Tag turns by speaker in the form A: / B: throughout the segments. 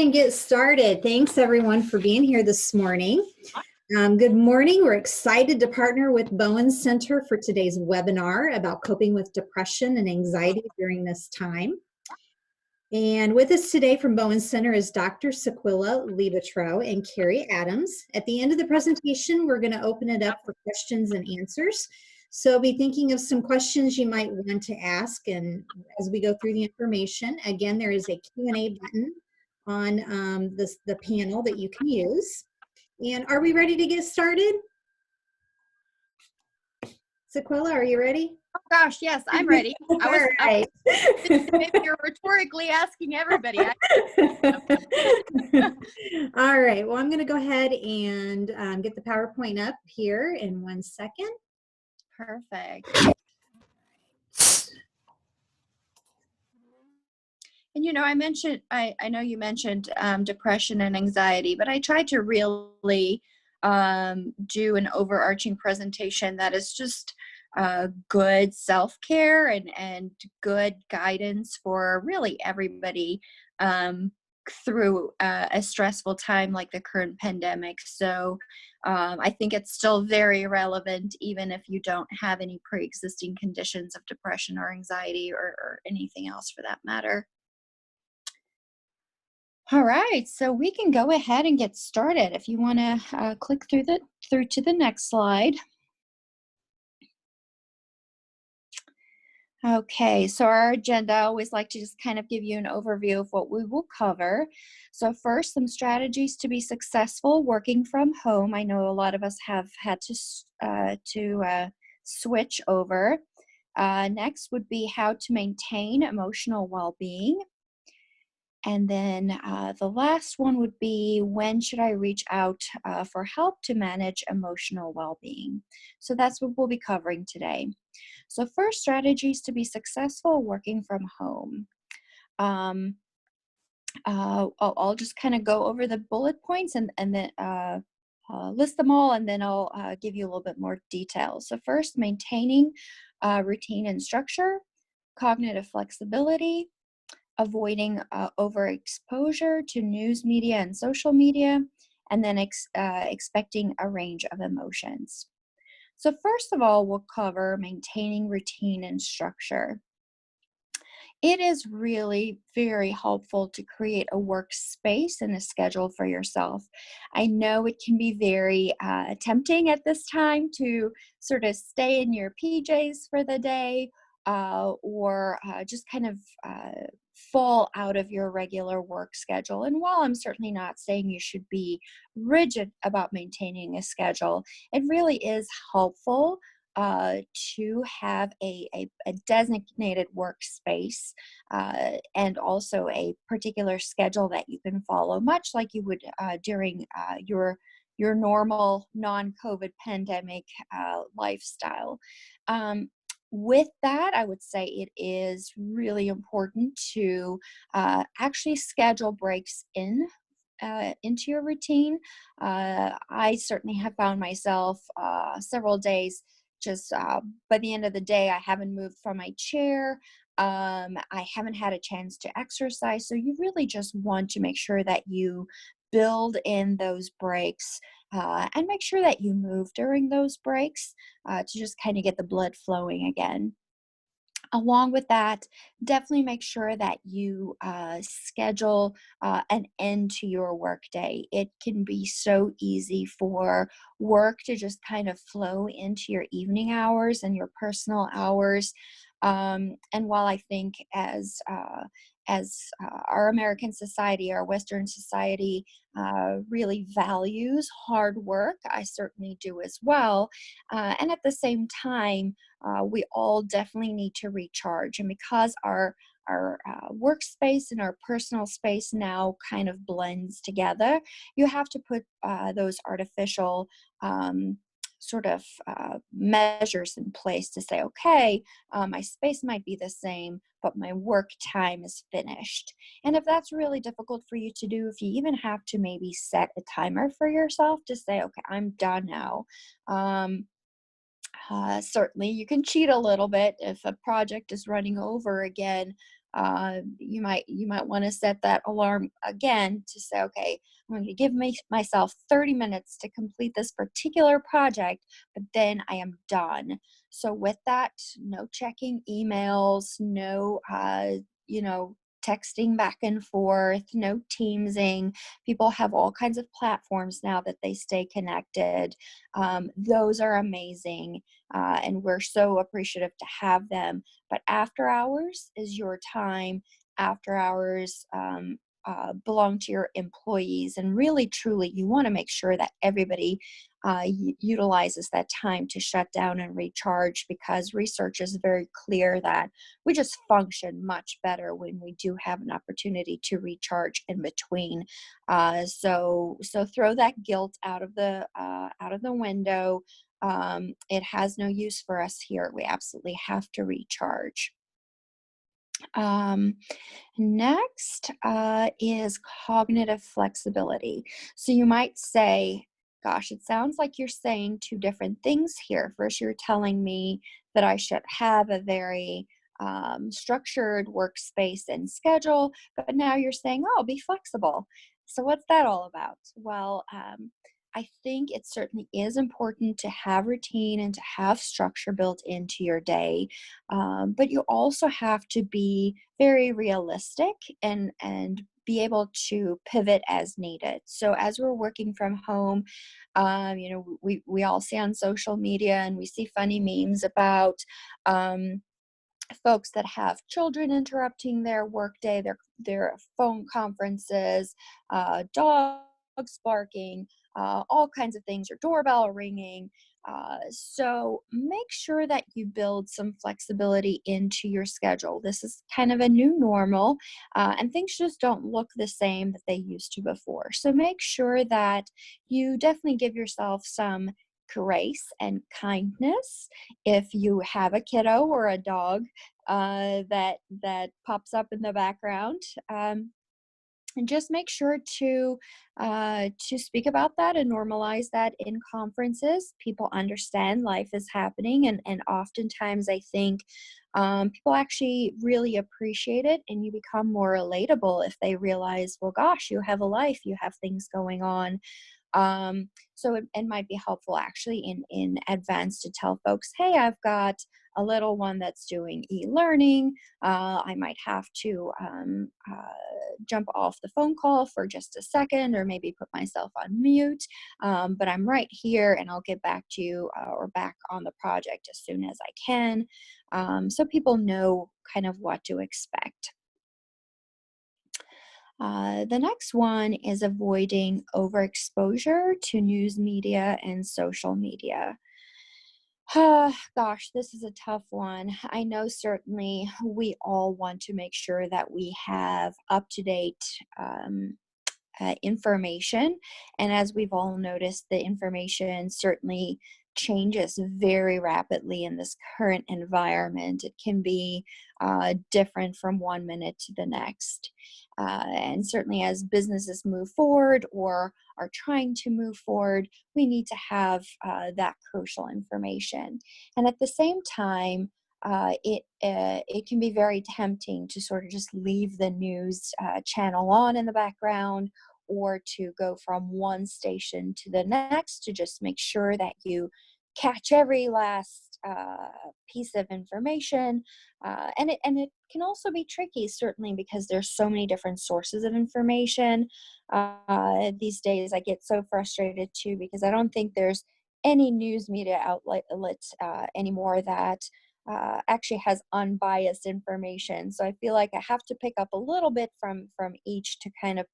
A: And get started. Thanks everyone for being here this morning. Good morning. We're excited to partner with Bowen Center for today's webinar about coping with depression and anxiety during this time. And with us today from Bowen Center is Dr. Sequila Lebatro and Carrie Adams. At the end of the presentation, we're going to open it up for questions and answers. So be thinking of some questions you might want to ask, and as we go through the information, again, there is a Q&A button on the panel that you can use. And are we ready to get started? Sequila, are you ready?
B: Oh gosh, yes, I'm ready.
A: All right.
B: If you're rhetorically asking everybody.
A: All right, well, I'm going to go ahead and get the PowerPoint up here in 1 second.
B: Perfect. And you know, I know you mentioned depression and anxiety, but I tried to really do an overarching presentation that is just good self-care and good guidance for really everybody through a stressful time like the current pandemic. So I think it's still very relevant, even if you don't have any pre-existing conditions of depression or anxiety or anything else for that matter. All right, so we can go ahead and get started. If you want to click through to the next slide. Okay, so our agenda, I always like to just kind of give you an overview of what we will cover. So first, some strategies to be successful working from home. I know a lot of us have had to switch over. Next would be how to maintain emotional well-being. And then the last one would be, when should I reach out for help to manage emotional well-being? So that's what we'll be covering today. So first, strategies to be successful working from home. I'll just kind of go over the bullet points and then list them all, and then I'll give you a little bit more detail. So first, maintaining routine and structure, cognitive flexibility, avoiding overexposure to news media and social media, and then expecting a range of emotions. So first of all, we'll cover maintaining routine and structure. It is really very helpful to create a workspace and a schedule for yourself. I know it can be very tempting at this time to sort of stay in your PJs for the day, or just kind of fall out of your regular work schedule. And while I'm certainly not saying you should be rigid about maintaining a schedule, it really is helpful to have a designated workspace and also a particular schedule that you can follow, much like you would during your normal non-COVID pandemic lifestyle. With that, I would say it is really important to actually schedule breaks into your routine. I certainly have found myself several days just by the end of the day, I haven't moved from my chair. I haven't had a chance to exercise. So you really just want to make sure that you build in those breaks and make sure that you move during those breaks to just kind of get the blood flowing again. Along with that, definitely make sure that you schedule an end to your workday. It can be so easy for work to just kind of flow into your evening hours and your personal hours. And while I think as our American society, our Western society really values hard work, I certainly do as well. And at the same time, we all definitely need to recharge. And because our workspace and our personal space now kind of blends together, you have to put those artificial sort of measures in place to say, okay, my space might be the same, but my work time is finished. And if that's really difficult for you to do, if you even have to maybe set a timer for yourself to say, okay, I'm done now. Certainly you can cheat a little bit if a project is running over again. You might want to set that alarm again to say, okay, I'm going to give myself 30 minutes to complete this particular project, but then I am done. So with that, no checking emails, no, texting back and forth, no teamsing. People have all kinds of platforms now that they stay connected. Those are amazing, and we're so appreciative to have them. But after hours is your time. After hours belong to your employees, and really, truly, you want to make sure that everybody utilizes that time to shut down and recharge, because research is very clear that we just function much better when we do have an opportunity to recharge in between. So throw that guilt out of the window. It has no use for us here. We absolutely have to recharge. Um, Next is cognitive flexibility. So you might say, gosh, it sounds like you're saying two different things here. First, you're telling me that I should have a very structured workspace and schedule, but now you're saying, oh, be flexible. So what's that all about? Well, I think it certainly is important to have routine and to have structure built into your day. But you also have to be very realistic and be able to pivot as needed. So as we're working from home, we all see on social media and we see funny memes about folks that have children interrupting their workday, their phone conferences, dogs barking, all kinds of things, your doorbell ringing. So make sure that you build some flexibility into your schedule. This is kind of a new normal, and things just don't look the same that they used to before. So make sure that you definitely give yourself some grace and kindness. If you have a kiddo or a dog that pops up in the background, and just make sure to speak about that and normalize that in conferences. People understand life is happening, and oftentimes I think people actually really appreciate it, and you become more relatable if they realize, well, gosh, you have a life, you have things going on. So it might be helpful actually in advance to tell folks, hey, I've got a little one that's doing e-learning. I might have to jump off the phone call for just a second, or maybe put myself on mute. But I'm right here, and I'll get back to you or back on the project as soon as I can. So people know kind of what to expect. The next one is avoiding overexposure to news media and social media. Gosh, this is a tough one. I know certainly we all want to make sure that we have up to date information. And as we've all noticed, the information certainly changes very rapidly in this current environment. It can be different from one minute to the next. And certainly as businesses move forward or are trying to move forward, we need to have that crucial information. And at the same time, it can be very tempting to sort of just leave the news channel on in the background, or to go from one station to the next to just make sure that you catch every last piece of information. And it can also be tricky, certainly, because there's so many different sources of information. These days, I get so frustrated too, because I don't think there's any news media outlet anymore that actually has unbiased information. So I feel like I have to pick up a little bit from each to kind of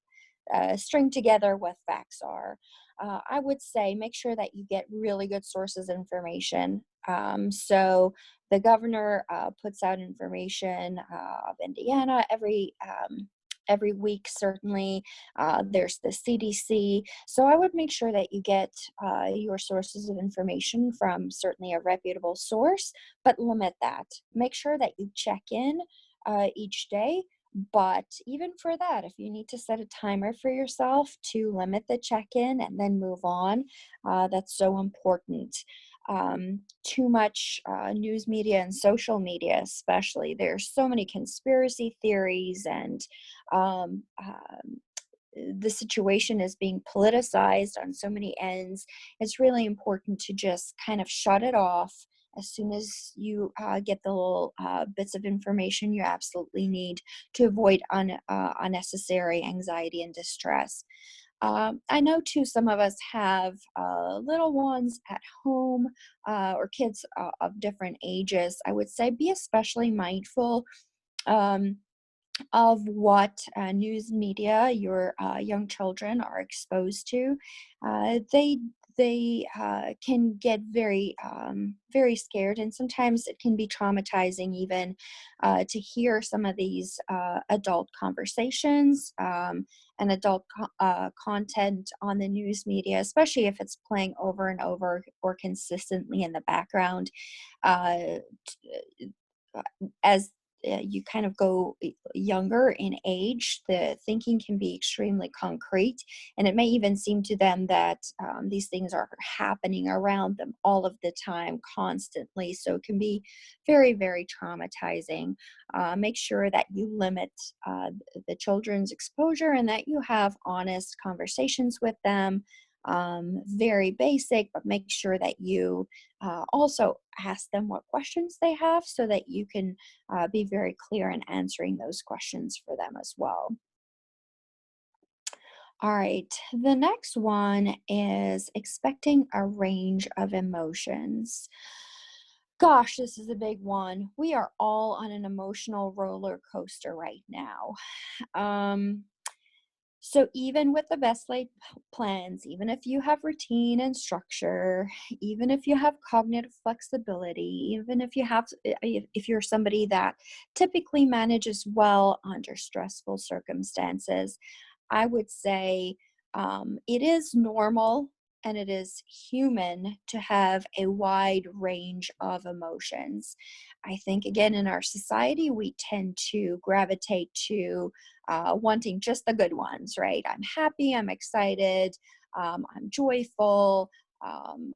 B: string together what facts are. I would say make sure that you get really good sources of information. So the governor puts out information of Indiana every week, certainly. There's the CDC. So I would make sure that you get your sources of information from certainly a reputable source, but limit that. Make sure that you check in each day. But even for that, if you need to set a timer for yourself to limit the check-in and then move on, that's so important. too much news media and social media, especially. There's so many conspiracy theories, and the situation is being politicized on so many ends. It's really important to just kind of shut it off as soon as you get the little bits of information you absolutely need to avoid unnecessary anxiety and distress. I know too, some of us have little ones at home, or kids of different ages. I would say be especially mindful Um, of what news media your young children are exposed to. They can get very scared, and sometimes it can be traumatizing even to hear some of these adult conversations and adult content on the news media, especially if it's playing over and over or consistently in the background. Uh, as you kind of go younger in age, the thinking can be extremely concrete, and it may even seem to them that these things are happening around them all of the time, constantly. So it can be very, very traumatizing. Make sure that you limit the children's exposure and that you have honest conversations with them. Very basic, but make sure that you also ask them what questions they have so that you can be very clear in answering those questions for them as well. All right, the next one is expecting a range of emotions. Gosh, this is a big one. We are all on an emotional roller coaster right now. Um, So even with the best laid plans, even if you have routine and structure, even if you have cognitive flexibility, even if you have, if you're somebody that typically manages well under stressful circumstances, I would say it is normal and it is human to have a wide range of emotions. I think, again, in our society, we tend to gravitate to wanting just the good ones, right? I'm happy, I'm excited, I'm joyful. Um,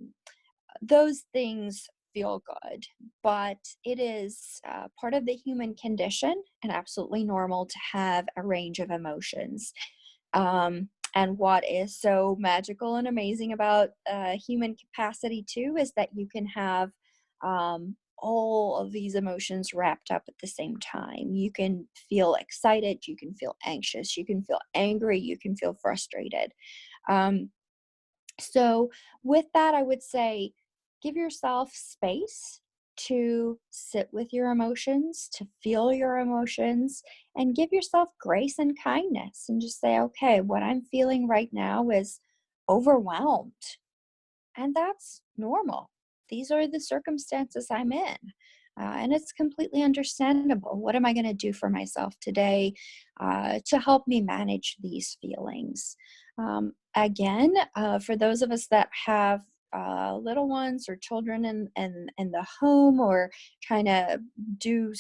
B: those things feel good, but it is part of the human condition and absolutely normal to have a range of emotions. And what is so magical and amazing about human capacity too is that you can have all of these emotions wrapped up at the same time. You can feel excited, you can feel anxious, you can feel angry, you can feel frustrated. Um, so, with that, I would say give yourself space to sit with your emotions, to feel your emotions, and give yourself grace and kindness and just say, okay, what I'm feeling right now is overwhelmed. And that's normal. These are the circumstances I'm in. And it's completely understandable. What am I going to do for myself today to help me manage these feelings? Again, for those of us that have little ones or children in the home, or trying to do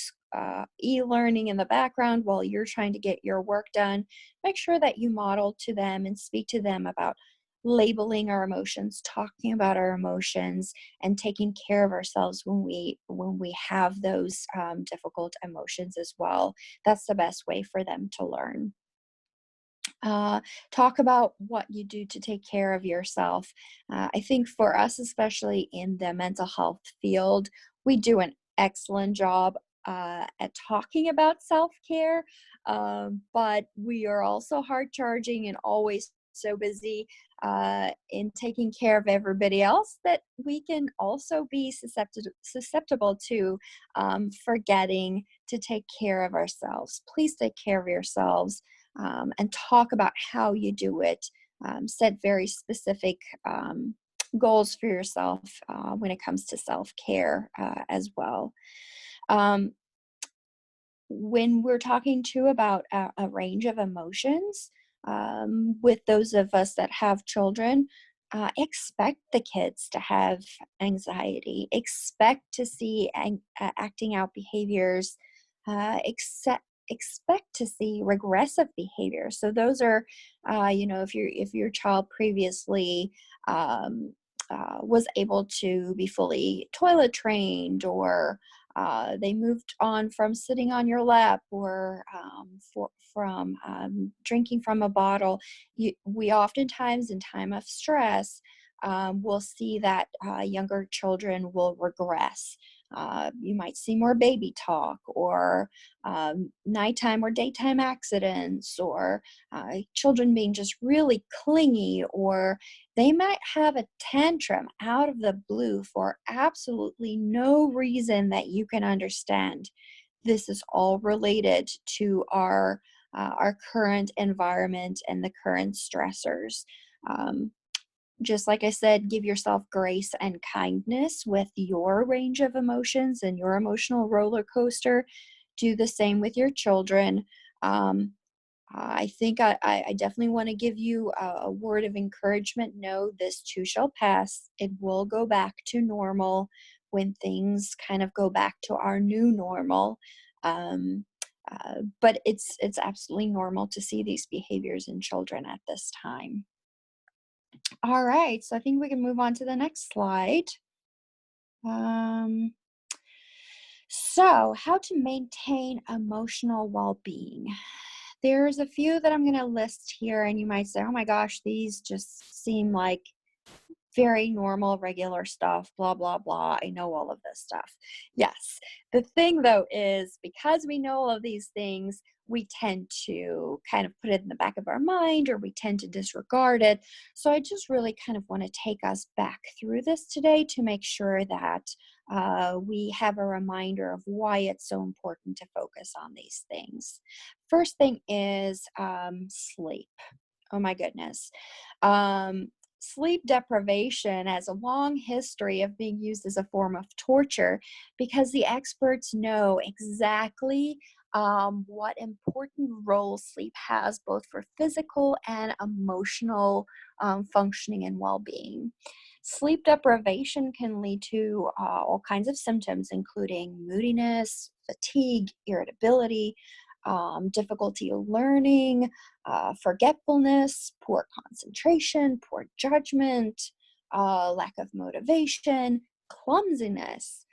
B: e-learning in the background while you're trying to get your work done, make sure that you model to them and speak to them about labeling our emotions, talking about our emotions, and taking care of ourselves when we have those difficult emotions as well. That's the best way for them to learn. Talk about what you do to take care of yourself. I think for us, especially in the mental health field, we do an excellent job at talking about self-care, but we are also hard charging and always so busy in taking care of everybody else that we can also be susceptible to forgetting to take care of ourselves. Please take care of yourselves, and talk about how you do it. Set very specific goals for yourself when it comes to self-care as well. Um, when we're talking too about a range of emotions, with those of us that have children, expect the kids to have anxiety, expect to see acting out behaviors, expect to see regressive behavior. So those are, if your child previously was able to be fully toilet trained, or they moved on from sitting on your lap, or from drinking from a bottle. We oftentimes, in time of stress, will see that younger children will regress. You might see more baby talk, or nighttime or daytime accidents, or children being just really clingy, or they might have a tantrum out of the blue for absolutely no reason that you can understand. This is all related to our current environment and the current stressors. Just like I said, give yourself grace and kindness with your range of emotions and your emotional roller coaster. Do the same with your children. Um, I think I definitely want to give you a word of encouragement. No, this too shall pass. It will go back to normal when things kind of go back to our new normal. Um, but it's absolutely normal to see these behaviors in children at this time. All right, so I think we can move on to the next slide. Um, so, how to maintain emotional well-being. There's a few that I'm going to list here, and you might say, oh my gosh, these just seem like very normal, regular stuff, blah, blah, blah. I know all of this stuff. Yes. The thing, though, is because we know all of these things, we tend to kind of put it in the back of our mind, or we tend to disregard it. So I just really kind of want to take us back through this today to make sure that we have a reminder of why it's so important to focus on these things. First thing is sleep. Oh my goodness. Sleep deprivation has a long history of being used as a form of torture, because the experts know exactly what important role sleep has, both for physical and emotional functioning and well-being. Sleep deprivation can lead to all kinds of symptoms, including moodiness, fatigue, irritability, difficulty learning, forgetfulness, poor concentration, poor judgment, lack of motivation, clumsiness,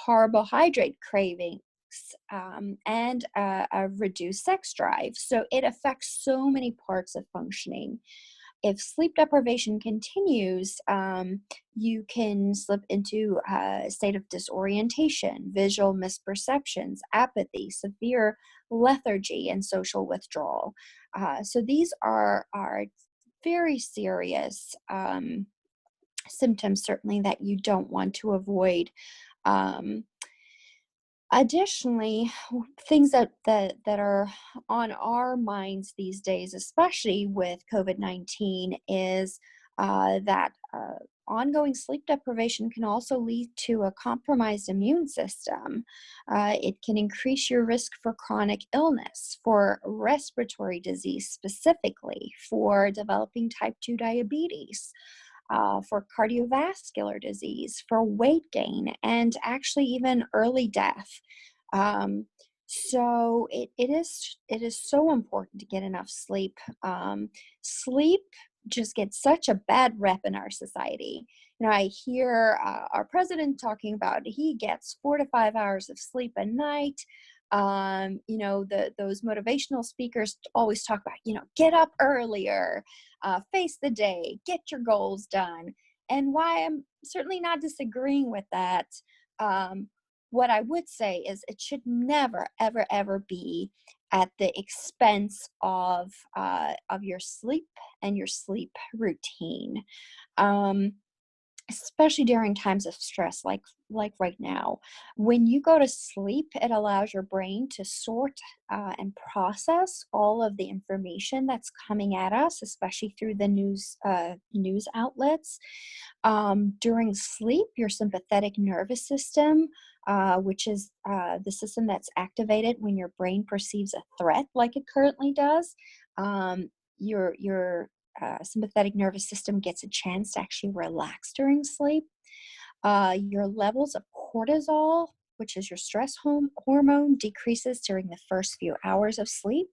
B: carbohydrate cravings, and a reduced sex drive. So it affects so many parts of functioning. If sleep deprivation continues, you can slip into a state of disorientation, visual misperceptions, apathy, severe lethargy, and social withdrawal. So these are very serious symptoms, certainly, that you don't want to avoid. Um, Additionally, things that are on our minds these days, especially with COVID-19, is that ongoing sleep deprivation can also lead to a compromised immune system. It can increase your risk for chronic illness, for respiratory disease specifically, for developing type 2 diabetes, for cardiovascular disease, for weight gain, and actually even early death. So it is so important to get enough sleep. Sleep just gets such a bad rep in our society. You know, I hear our president talking about he gets 4 to 5 hours of sleep a night. You know, those motivational speakers always talk about, you know, get up earlier, face the day, get your goals done. And why I'm certainly not disagreeing with that, what I would say is it should never, ever, ever be at the expense of your sleep and your sleep routine. Um, Especially during times of stress, like right now. When you go to sleep, it allows your brain to sort and process all of the information that's coming at us, especially through the news outlets. During sleep, your sympathetic nervous system, which is the system that's activated when your brain perceives a threat, like it currently does, your sympathetic nervous system gets a chance to actually relax during sleep. Your levels of cortisol, which is your stress hormone, decreases during the first few hours of sleep.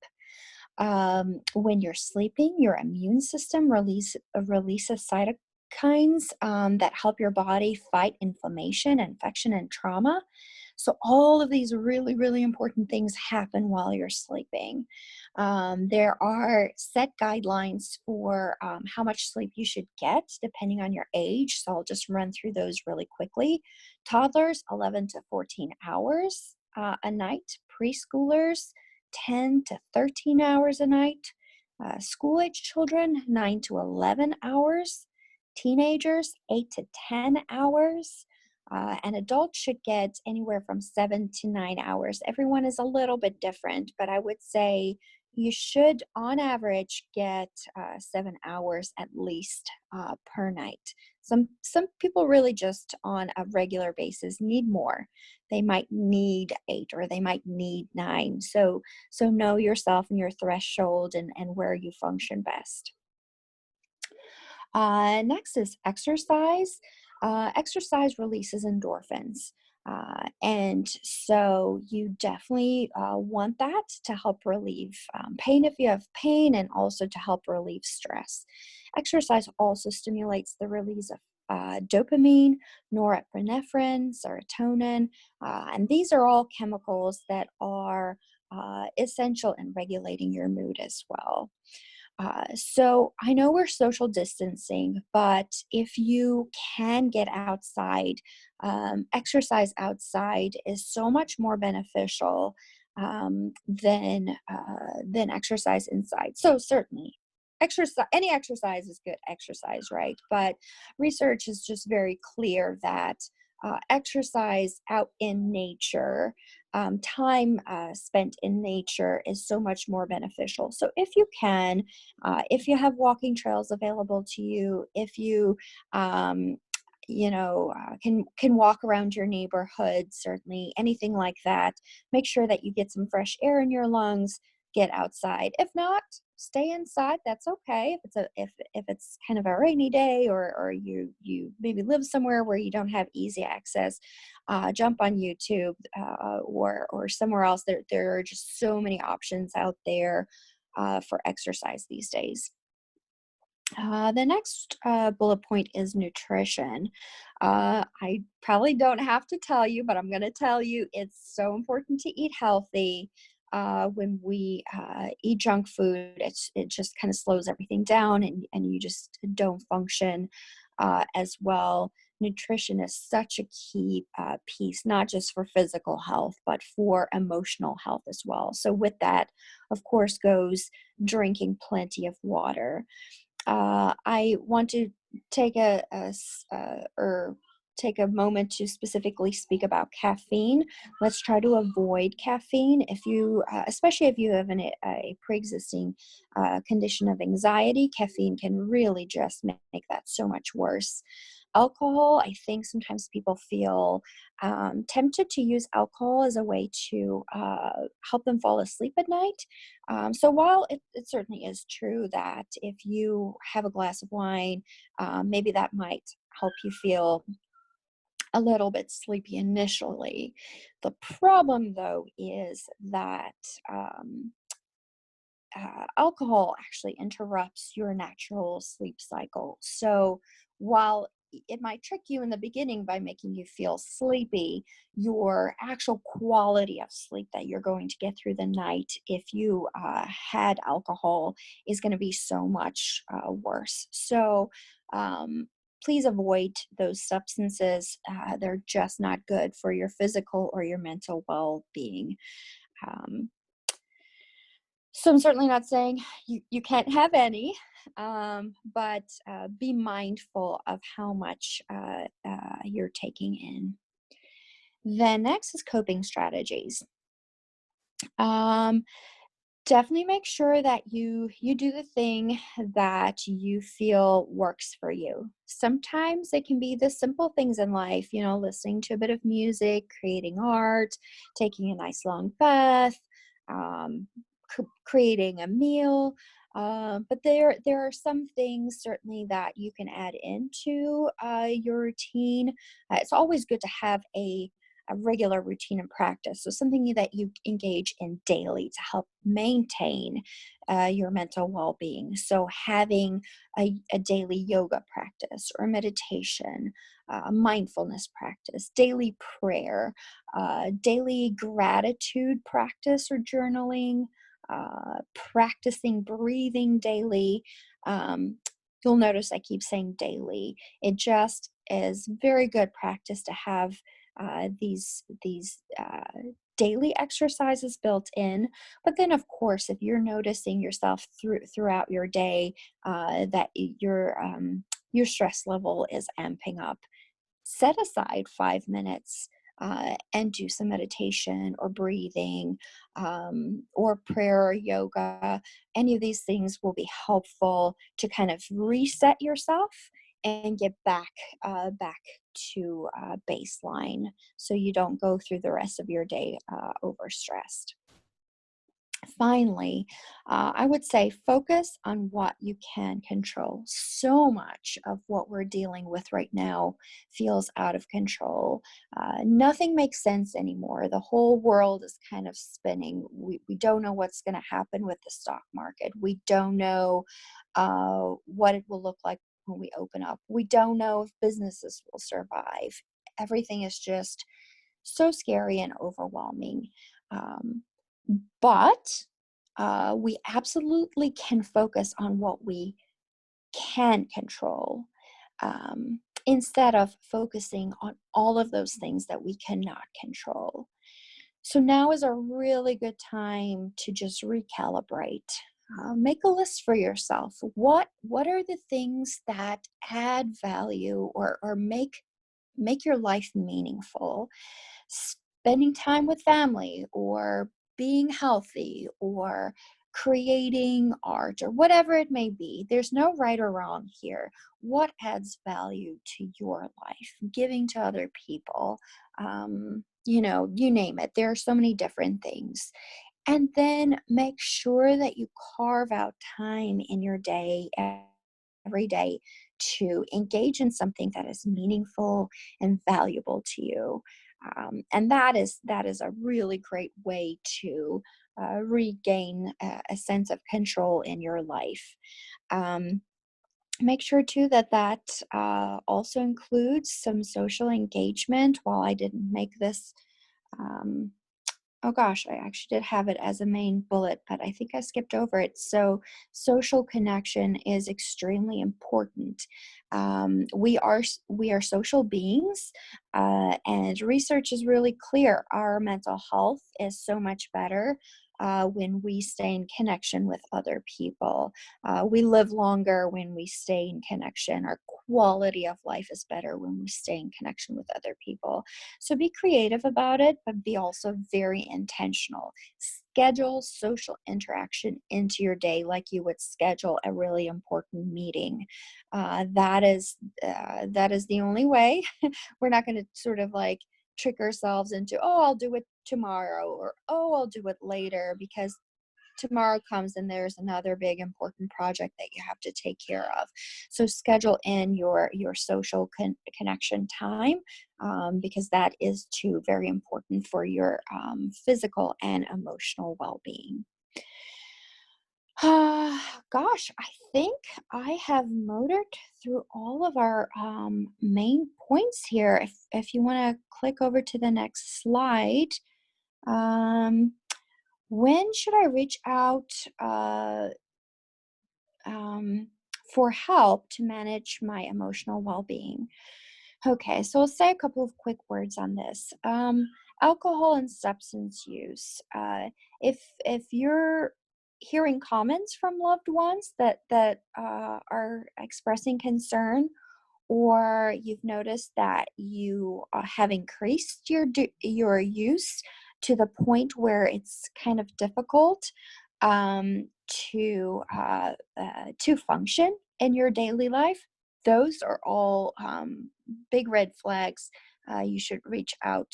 B: When you're sleeping, your immune system releases that help your body fight inflammation, infection, and trauma. So all of these really, really important things happen while you're sleeping. There are set guidelines for how much sleep you should get depending on your age. So I'll just run through those really quickly. Toddlers, 11 to 14 hours a night. Preschoolers, 10 to 13 hours a night. School-age children, 9 to 11 hours. Teenagers, 8 to 10 hours. And adults should get anywhere from 7 to 9 hours. Everyone is a little bit different, but I would say you should, on average, get 7 hours at least per night. Some people really just on a regular basis need more. They might need 8 or they might need 9. So know yourself and your threshold and where you function best. Next is exercise. Exercise releases endorphins. And so you definitely want that to help relieve pain if you have pain, and also to help relieve stress. Exercise also stimulates the release of dopamine, norepinephrine, serotonin, and these are all chemicals that are essential in regulating your mood as well. So I know we're social distancing, but if you can get outside, exercise outside is so much more beneficial than exercise inside. So certainly, any exercise is good exercise, right? But research is just very clear that exercise out in nature, time spent in nature is so much more beneficial. So if you can, if you have walking trails available to you, if you, can walk around your neighborhood, certainly anything like that, make sure that you get some fresh air in your lungs, get outside. If not, stay inside. That's okay. If it's kind of a rainy day, or you maybe live somewhere where you don't have easy access, jump on YouTube or somewhere else. There are just so many options out there for exercise these days. The next bullet point is nutrition. I probably don't have to tell you, but I'm going to tell you it's so important to eat healthy. When we eat junk food, it just kind of slows everything down, and you just don't function as well. Nutrition is such a key piece, not just for physical health, but for emotional health as well. So with that, of course, goes drinking plenty of water. I want to take take a moment to specifically speak about caffeine. Let's try to avoid caffeine. If you, especially if you have a pre-existing condition of anxiety, caffeine can really just make that so much worse. Alcohol, I think sometimes people feel tempted to use alcohol as a way to help them fall asleep at night. So while it certainly is true that if you have a glass of wine, maybe that might help you feel a little bit sleepy initially. The problem, though, is that alcohol actually interrupts your natural sleep cycle. So while it might trick you in the beginning by making you feel sleepy, your actual quality of sleep that you're going to get through the night if you had alcohol is going to be so much worse. So please avoid those substances. They're just not good for your physical or your mental well-being. So I'm certainly not saying you can't have any, but be mindful of how much you're taking in. Then next is coping strategies. Definitely make sure that you do the thing that you feel works for you. Sometimes it can be the simple things in life, listening to a bit of music, creating art, taking a nice long bath, um, creating a meal. But there are some things certainly that you can add into your routine. It's always good to have a regular routine and practice. So something that you engage in daily to help maintain your mental well-being. So having a daily yoga practice or meditation, mindfulness practice, daily prayer, daily gratitude practice or journaling, practicing breathing daily. You'll notice I keep saying daily. It just is very good practice to have these daily exercises built in. But then, of course, if you're noticing yourself throughout your day that your stress level is amping up, set aside 5 minutes and do some meditation or breathing or prayer or yoga. Any of these things will be helpful to kind of reset yourself and get back to baseline, so you don't go through the rest of your day overstressed. Finally, I would say focus on what you can control. So much of what we're dealing with right now feels out of control. Nothing makes sense anymore. The whole world is kind of spinning. We don't know what's going to happen with the stock market. We don't know what it will look like when we open up. We don't know if businesses will survive. Everything is just so scary and overwhelming. Um, but we absolutely can focus on what we can control instead of focusing on all of those things that we cannot control. So now is a really good time to just recalibrate. Make a list for yourself. What are the things that add value or make your life meaningful? Spending time with family, or being healthy, or creating art, or whatever it may be. There's no right or wrong here. What adds value to your life? Giving to other people, you name it. There are so many different things. And then make sure that you carve out time in your day every day to engage in something that is meaningful and valuable to you. And that is a really great way to regain a sense of control in your life. Um, Make sure too that also includes some social engagement. While I didn't make this um, oh gosh, I actually did have it as a main bullet, but I think I skipped over it. So, social connection is extremely important. We are social beings, and research is really clear. Our mental health is so much better when we stay in connection with other people. We live longer when we stay in connection. Our quality of life is better when we stay in connection with other people. So be creative about it, but be also very intentional. Schedule social interaction into your day like you would schedule a really important meeting. That is the only way. We're not going to sort of like trick ourselves into, oh, I'll do it tomorrow, or oh, I'll do it later, because tomorrow comes and there's another big important project that you have to take care of. So schedule in your social connection time, because that is too very important for your physical and emotional well-being. Gosh, I think I have motored through all of our main points here. If you want to click over to the next slide. um, when should I reach out um, for help to manage my emotional well-being? Okay, so I'll say a couple of quick words on this. Alcohol and substance use. If you're hearing comments from loved ones that are expressing concern, or you've noticed that you have increased your use to the point where it's kind of difficult um, to function in your daily life, those are all big red flags. You should reach out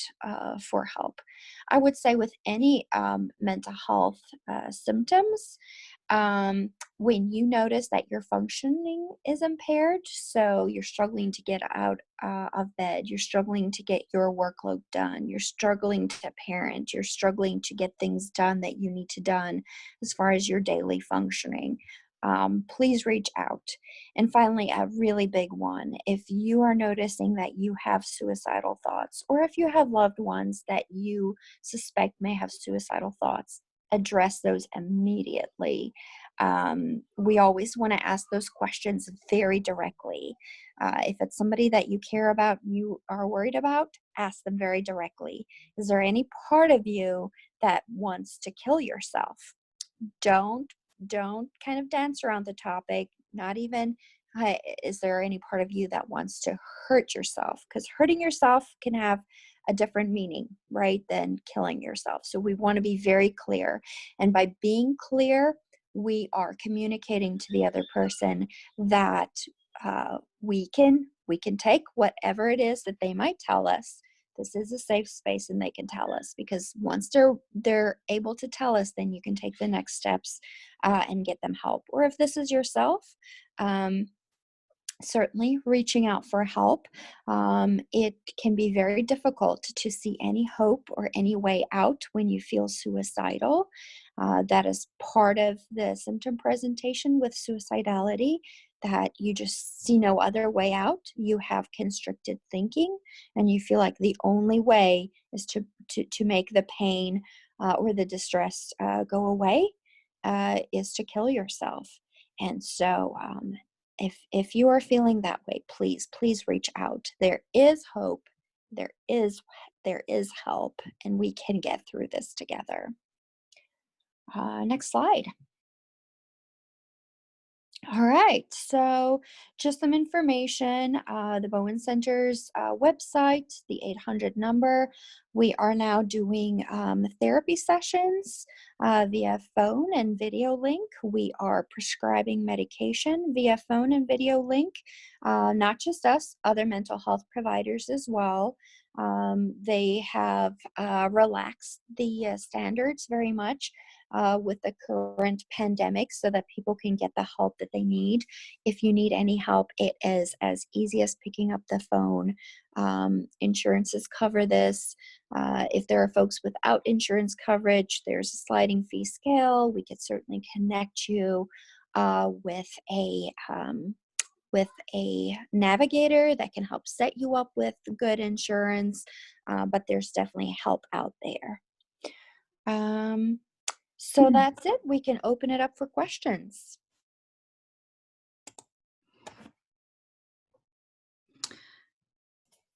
B: for help. I would say with any mental health symptoms, When you notice that your functioning is impaired, so you're struggling to get out of bed, you're struggling to get your workload done, you're struggling to parent, you're struggling to get things done that you need to done as far as your daily functioning, please reach out. And finally, a really big one, if you are noticing that you have suicidal thoughts, or if you have loved ones that you suspect may have suicidal thoughts, address those immediately. We always want to ask those questions very directly. If it's somebody that you care about, you are worried about, ask them very directly. Is there any part of you that wants to kill yourself? Don't kind of dance around the topic. Not even, is there any part of you that wants to hurt yourself? Because hurting yourself can have a different meaning, right, than killing yourself. So we want to be very clear. And by being clear, we are communicating to the other person that we can take whatever it is that they might tell us. This is a safe space, and they can tell us, because once they're able to tell us, then you can take the next steps and get them help. Or if this is yourself, certainly reaching out for help. It can be very difficult to see any hope or any way out when you feel suicidal. That is part of the symptom presentation with suicidality, that you just see no other way out. You have constricted thinking, and you feel like the only way is to make the pain or the distress go away, is to kill yourself. And so if you are feeling that way, please reach out. There is hope. There is help, and we can get through this together. Next slide. All right, so just some information, the Bowen Center's website, the 800 number. We are now doing therapy sessions via phone and video link. We are prescribing medication via phone and video link, not just us, other mental health providers as well. They have relaxed the standards very much with the current pandemic, so that people can get the help that they need. If you need any help, it is as easy as picking up the phone. Insurances cover this. If there are folks without insurance coverage, there's a sliding fee scale. We could certainly connect you with a navigator that can help set you up with good insurance, but there's definitely help out there. So that's it. We can open it up for questions.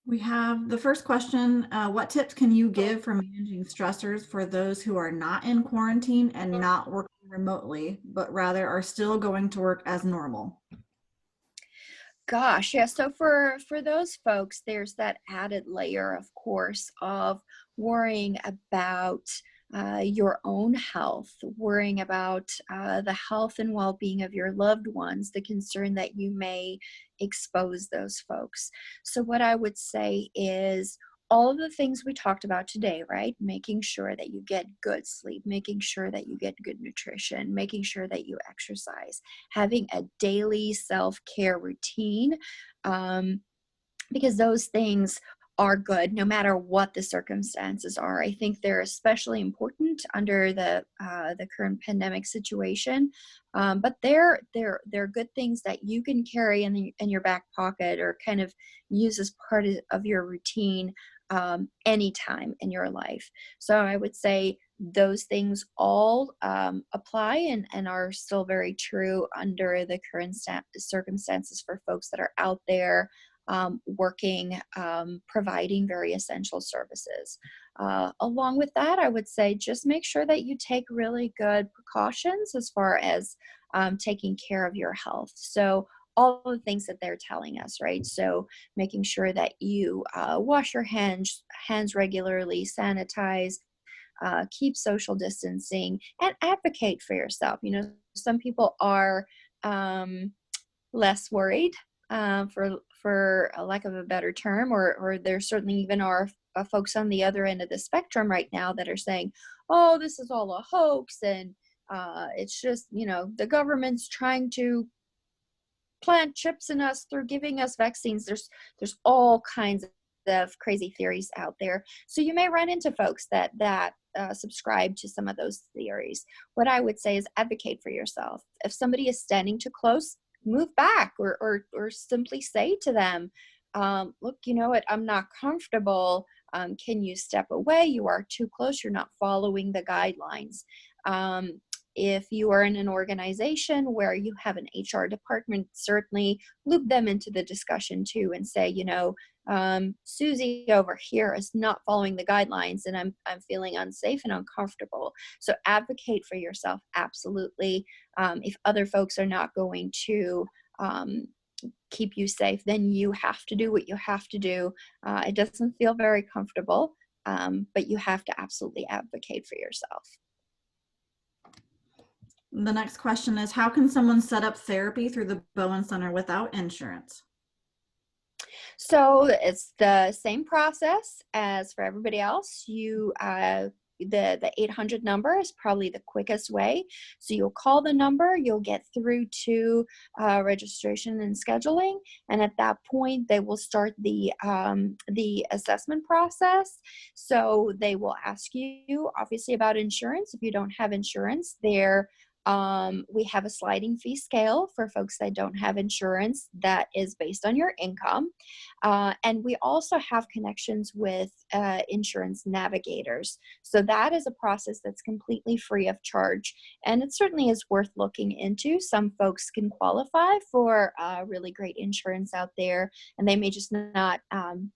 C: We have the first question. What tips can you give for managing stressors for those who are not in quarantine and not working remotely, but rather are still going to work as normal?
B: Gosh, yeah. So for those folks, there's that added layer, of course, of worrying about your own health, worrying about the health and well-being of your loved ones, the concern that you may expose those folks. So what I would say is all of the things we talked about today, right? Making sure that you get good sleep, making sure that you get good nutrition, making sure that you exercise, having a daily self-care routine, because those things are good no matter what the circumstances are. I think they're especially important under the current pandemic situation, but they're good things that you can carry in your back pocket, or kind of use as part of your routine anytime in your life. So I would say those things all apply and are still very true under the current circumstances for folks that are out there working, providing very essential services. Along with that, I would say just make sure that you take really good precautions as far as taking care of your health. So all the things that they're telling us, right? So making sure that you wash your hands regularly, sanitize, keep social distancing, and advocate for yourself. You know, some people are less worried, for a lack of a better term, or there certainly even are folks on the other end of the spectrum right now that are saying, oh, this is all a hoax, and It's just, the government's trying to plant chips in us through giving us vaccines. There's all kinds of crazy theories out there. So you may run into folks that subscribe to some of those theories. What I would say is advocate for yourself. If somebody is standing too close, move back, or simply say to them, look, you know what, I'm not comfortable. Can you step away? You are too close. You're not following the guidelines. If you are in an organization where you have an HR department, certainly loop them into the discussion too and say, Susie over here is not following the guidelines and I'm feeling unsafe and uncomfortable. So advocate for yourself, absolutely. If other folks are not going to keep you safe, then you have to do what you have to do. It doesn't feel very comfortable, but you have to absolutely advocate for yourself.
C: The next question is, how can someone set up therapy through the Bowen Center without insurance?
B: So it's the same process as for everybody else. The 800 number is probably the quickest way. So you'll call the number, you'll get through to registration and scheduling, and at that point they will start the assessment process. So they will ask you obviously about insurance. If you don't have insurance, we have a sliding fee scale for folks that don't have insurance that is based on your income. And we also have connections with insurance navigators. So that is a process that's completely free of charge. And it certainly is worth looking into. Some folks can qualify for really great insurance out there, and they may just not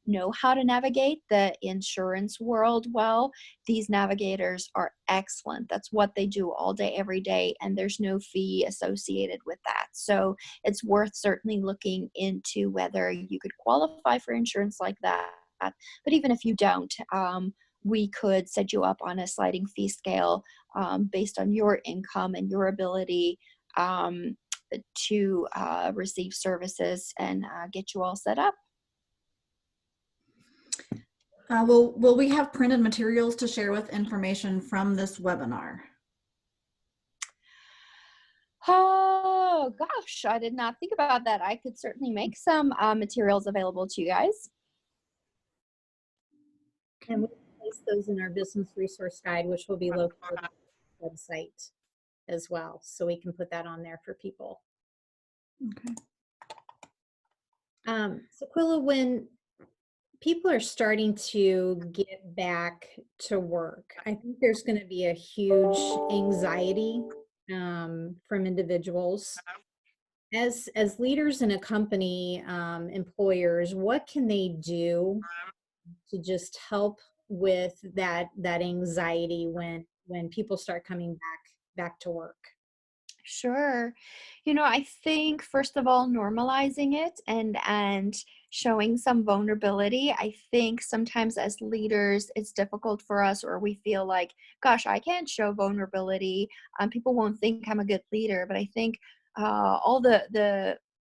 B: know how to navigate the insurance world well. These navigators are excellent. That's what they do all day, every day, and there's no fee associated with that. So it's worth certainly looking into whether you could qualify for insurance like that. But even if you don't, we could set you up on a sliding fee scale based on your income and your ability to receive services and get you all set up.
C: Will we have printed materials to share with information from this webinar?
B: Oh gosh, I did not think about that. I could certainly make some materials available to you guys.
A: And we place those in our business resource guide, which will be located on the website as well. So we can put that on there for people.
C: Okay.
A: So Quilla, when people are starting to get back to work, I think there's going to be a huge anxiety from individuals. As leaders in a company, employers, what can they do to just help with that anxiety when people start coming back to work?
B: Sure. I think first of all, normalizing it and showing some vulnerability. I think sometimes as leaders, it's difficult for us, or we feel like, gosh, I can't show vulnerability. People won't think I'm a good leader. But I think all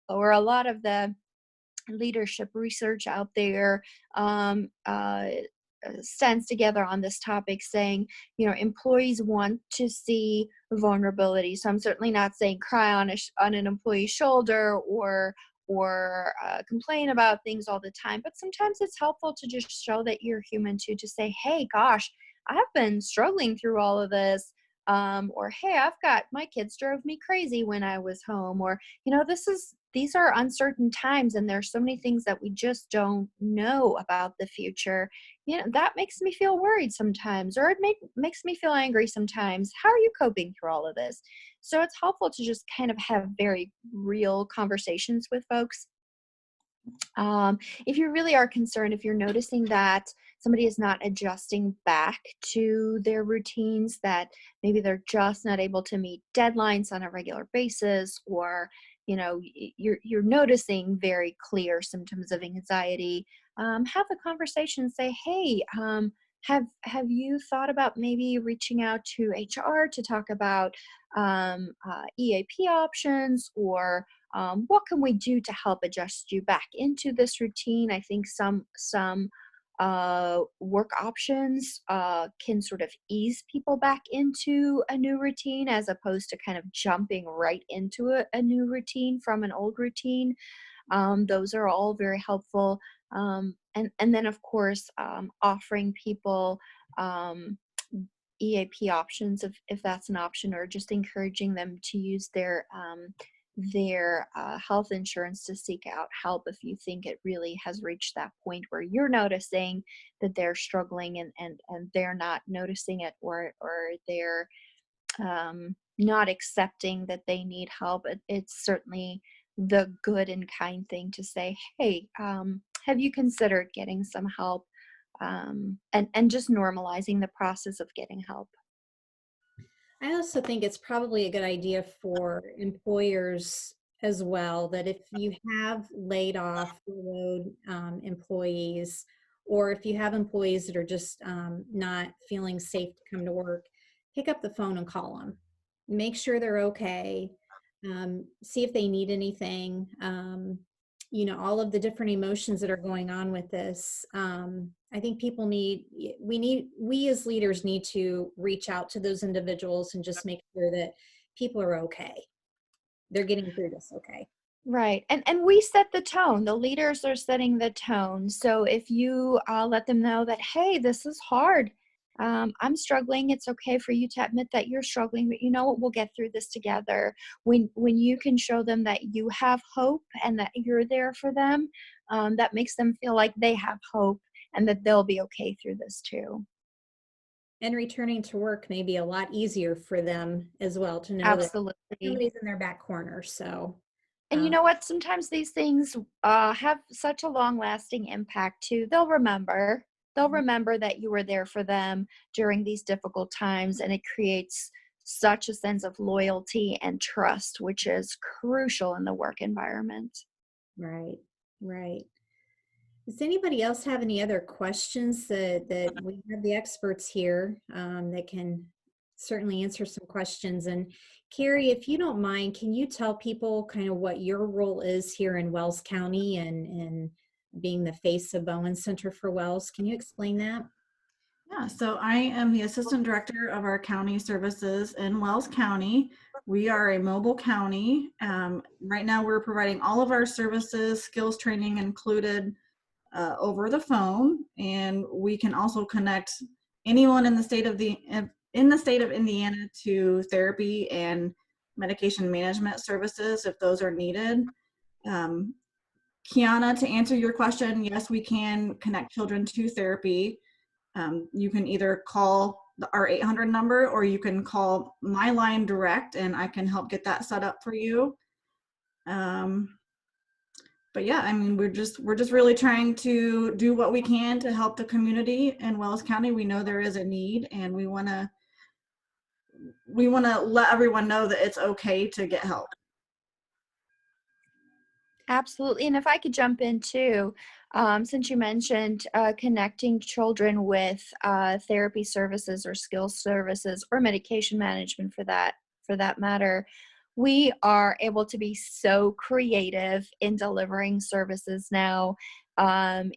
B: or a lot of the leadership research out there stands together on this topic, saying, employees want to see vulnerability. So I'm certainly not saying cry on an employee's shoulder or complain about things all the time, but sometimes it's helpful to just show that you're human too, to say, hey, gosh, I've been struggling through all of this. Or, hey, my kids drove me crazy when I was home, or, these are uncertain times and there's so many things that we just don't know about the future. That makes me feel worried sometimes, or it makes me feel angry sometimes. How are you coping through all of this? So it's helpful to just kind of have very real conversations with folks. If you really are concerned, if you're noticing that somebody is not adjusting back to their routines, that maybe they're just not able to meet deadlines on a regular basis, or you're noticing very clear symptoms of anxiety, have the conversation. Say, hey, have you thought about maybe reaching out to HR to talk about EAP options, or what can we do to help adjust you back into this routine? I think some work options can sort of ease people back into a new routine as opposed to kind of jumping right into a new routine from an old routine. Those are all very helpful. And then, of course, offering people EAP options if that's an option, or just encouraging them to use their health insurance to seek out help if you think it really has reached that point where you're noticing that they're struggling and they're not noticing it, or they're not accepting that they need help. It's certainly the good and kind thing to say, hey, have you considered getting some help? And just normalizing the process of getting help.
A: I also think it's probably a good idea for employers as well, that if you have laid off furloughed employees, or if you have employees that are just not feeling safe to come to work, pick up the phone and call them. Make sure they're okay. See if they need anything. All of the different emotions that are going on with this. I think we as leaders need to reach out to those individuals and just make sure that people are okay. They're getting through this okay.
B: Right. And we set the tone. The leaders are setting the tone. So if you let them know that, hey, this is hard. I'm struggling. It's okay for you to admit that you're struggling, but you know what? We'll get through this together. When you can show them that you have hope and that you're there for them, that makes them feel like they have hope and that they'll be okay through this too.
A: And returning to work may be a lot easier for them as well, to know
B: Absolutely.
A: that somebody's in their back corner. So,
B: And you know what? Sometimes these things have such a long-lasting impact too. They'll remember. They'll remember that you were there for them during these difficult times, and it creates such a sense of loyalty and trust, which is crucial in the work environment.
A: right, right. Does anybody else have any other questions that we have the experts here that can certainly answer some questions? And Carrie, if you don't mind, can you tell people kind of what your role is here in Wells County and being the face of Bowen Center for Wells? Can you explain that?
C: Yeah, so I am the assistant director of our county services in Wells County. We are a mobile county. Right now we're providing all of our services, skills training included, over the phone, and we can also connect anyone in the state of Indiana to therapy and medication management services if those are needed. Kiana, to answer your question, yes, we can connect children to therapy. You can either call our 800 number, or you can call my line direct and I can help get that set up for you. But yeah, I mean, we're just really trying to do what we can to help the community in Wells County. We know there is a need, and we want to let everyone know that it's okay to get help.
B: Absolutely. And if I could jump in too, since you mentioned connecting children with therapy services or skills services or medication management for that matter, we are able to be so creative in delivering services now. I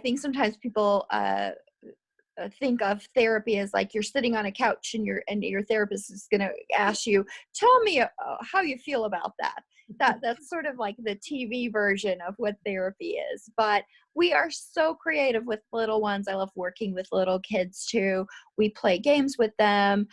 B: think sometimes people think of therapy as like you're sitting on a couch and your therapist is going to ask you, tell me how you feel about that. That's sort of like the TV version of what therapy is. But we are so creative with little ones. I love working with little kids too. We play games with them.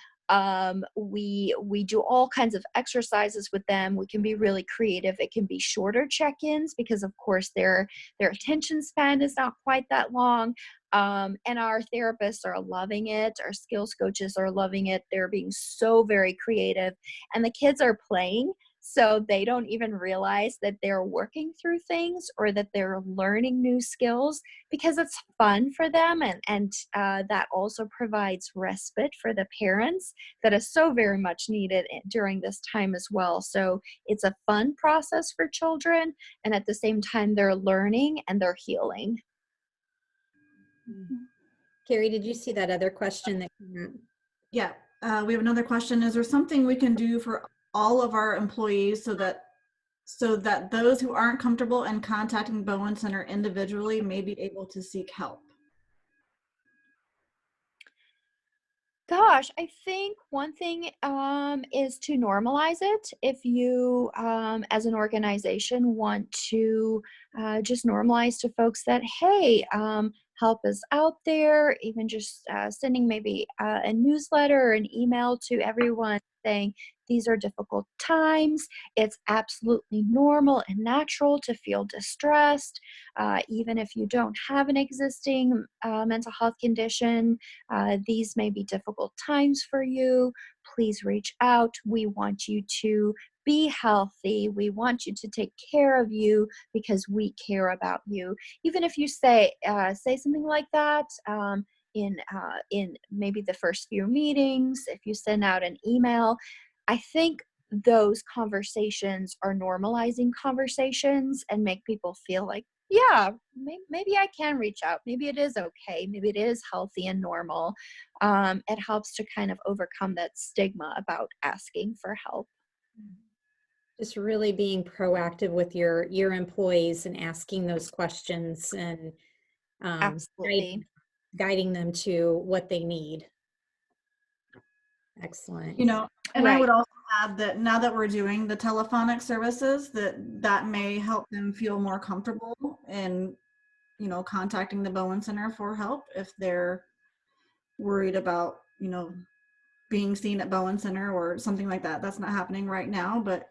B: We do all kinds of exercises with them. We can be really creative. It can be shorter check-ins because of course their attention span is not quite that long. And our therapists are loving it. Our skills coaches are loving it. They're being so very creative, and the kids are playing. So they don't even realize that they're working through things or that they're learning new skills because it's fun for them. And that also provides respite for the parents that is so very much needed during this time as well. So it's a fun process for children. And at the same time, they're learning and they're healing.
A: Carrie, did you see that other question that came up?
C: Yeah, we have another question. Is there something we can do for all of our employees so that so that those who aren't comfortable in contacting Bowen Center individually may be able to seek help?
B: Gosh, I think one thing is to normalize it. If you, as an organization, want to just normalize to folks that, hey, help is out there, even just sending maybe a newsletter or an email to everyone saying, these are difficult times. It's absolutely normal and natural to feel distressed, even if you don't have an existing mental health condition. These may be difficult times for you. Please reach out. We want you to be healthy. We want you to take care of you because we care about you. Even if you say something like that in maybe the first few meetings, if you send out an email, I think those conversations are normalizing conversations and make people feel like, yeah, maybe I can reach out. Maybe it is okay. Maybe it is healthy and normal. It helps to kind of overcome that stigma about asking for help.
A: Just really being proactive with your employees and asking those questions and
B: Absolutely.
A: guiding them to what they need. Excellent.
C: You know, and I
B: Right.
C: would also add that now that we're doing the telephonic services, that may help them feel more comfortable in, you know, contacting the Bowen Center for help if they're worried about, you know, being seen at Bowen Center or something like that. That's not happening right now, but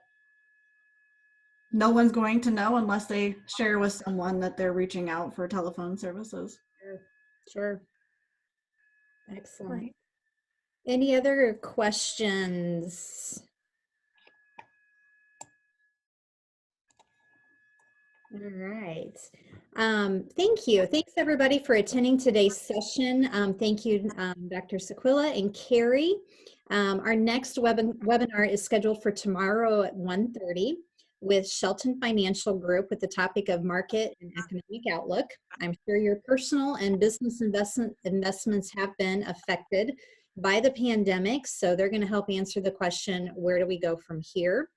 C: no one's going to know unless they share with someone that they're reaching out for telephone services.
A: Sure. Excellent.
B: Right.
A: Any other questions? All right. Thank you. Thanks everybody for attending today's session. Thank you, Dr. Sequilla and Carrie. Our next webinar is scheduled for tomorrow at 1:30 with Shelton Financial Group with the topic of market and economic outlook. I'm sure your personal and business investments have been affected by the pandemic, so they're going to help answer the question, where do we go from here?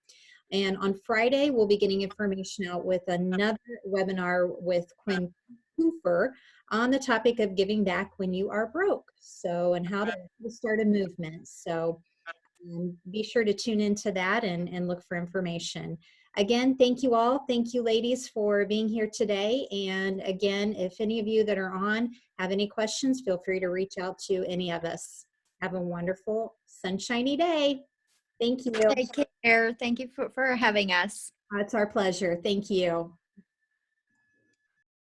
A: And on Friday, we'll be getting information out with another webinar with Quinn Cooper on the topic of giving back when you are broke. So, and how to start a movement. So be sure to tune into that and look for information. Again, thank you all. Thank you, ladies, for being here today. And again, if any of you that are on have any questions, feel free to reach out to any of us. Have a wonderful, sunshiny day. Thank you.
B: Take care. Thank you for having us.
A: It's our pleasure. Thank you.